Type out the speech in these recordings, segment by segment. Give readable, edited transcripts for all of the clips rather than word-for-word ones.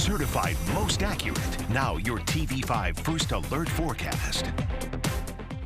Certified most accurate. Now your TV5 First Alert forecast.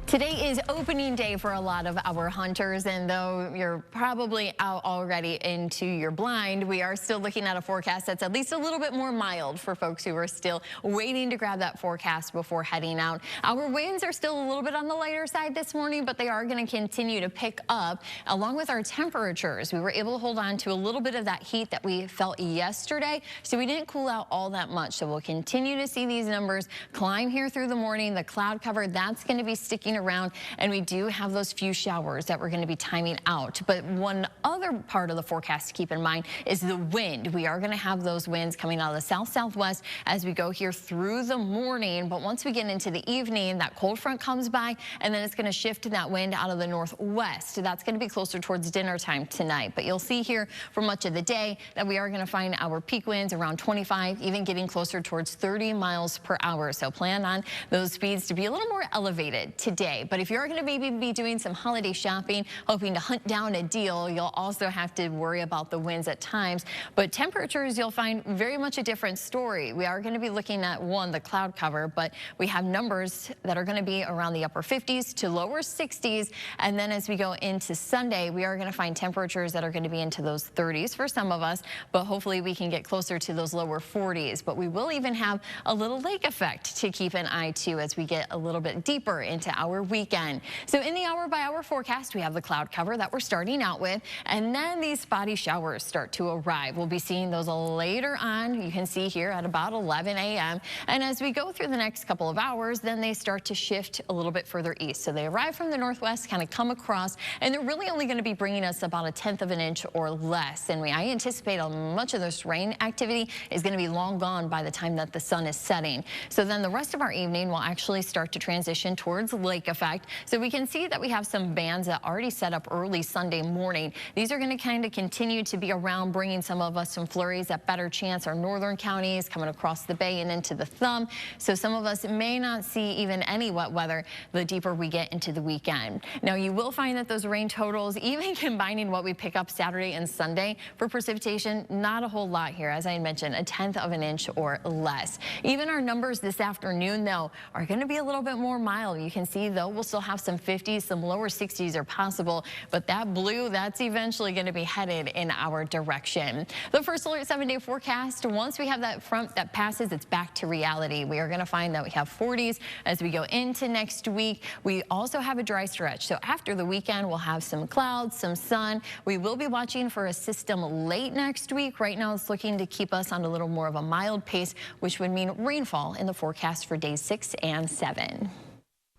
Today is opening day for a lot of our hunters, and though you're probably out already into your blind, we are still looking at a forecast that's at least a little bit more mild for folks who are still waiting to grab that forecast before heading out. Our winds are still a little bit on the lighter side this morning, but they are going to continue to pick up along with our temperatures. We were able to hold on to a little bit of that heat that we felt yesterday, so we didn't cool out all that much. So we'll continue to see these numbers climb here through the morning. The cloud cover, that's going to be sticking around, and we do have those few showers that we're going to be timing out. But one other part of the forecast to keep in mind is the wind. We are going to have those winds coming out of the south-southwest as we go here through the morning. But once we get into the evening, that cold front comes by, and then it's going to shift that wind out of the northwest. That's going to be closer towards dinner time tonight. But you'll see here for much of the day that we are going to find our peak winds around 25, even getting closer towards 30 miles per hour. So plan on those speeds to be a little more elevated today. But if you're going to maybe be doing some holiday shopping, hoping to hunt down a deal, you'll also have to worry about the winds at times. But temperatures, you'll find very much a different story. We are going to be looking at, one, the cloud cover, but we have numbers that are going to be around the upper 50s to lower 60s. And then as we go into Sunday, we are going to find temperatures that are going to be into those 30s for some of us, but hopefully we can get closer to those lower 40s. But we will even have a little lake effect to keep an eye to as we get a little bit deeper into our weekend. So in the hour-by-hour forecast, we have the cloud cover that we're starting out with, and then these spotty showers start to arrive. We'll be seeing those later on. You can see here at about 11 a.m. And as we go through the next couple of hours, then they start to shift a little bit further east. So they arrive from the northwest, kind of come across, and they're really only going to be bringing us about 1/10 of an inch or less. And I anticipate much of this rain activity is going to be long gone by the time that the sun is setting. So then the rest of our evening will actually start to transition towards lake effect. So we can see that we have some bands that already set up early Sunday morning. These are going to kind of continue to be around, bringing some of us some flurries at better chance. Our northern counties coming across the bay and into the thumb. So some of us may not see even any wet weather the deeper we get into the weekend. Now you will find that those rain totals, even combining what we pick up Saturday and Sunday for precipitation, not a whole lot here. As I mentioned, 1/10 of an inch or less. Even our numbers this afternoon, though, are going to be a little bit more mild. You can see, though, we'll still have some 50s, some lower 60s are possible, but that blue, that's eventually going to be headed in our direction. The first Alert 7-day forecast, once we have that front that passes, it's back to reality. We are going to find that we have 40s as we go into next week. We also have a dry stretch, so after the weekend, we'll have some clouds, some sun. We will be watching for a system late next week. Right now, it's looking to keep us on a little more of a mild pace, which would mean rainfall in the forecast for days 6 and 7.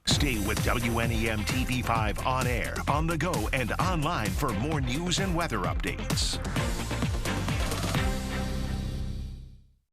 Stay with WNEM TV5 on air, on the go, and online for more news and weather updates.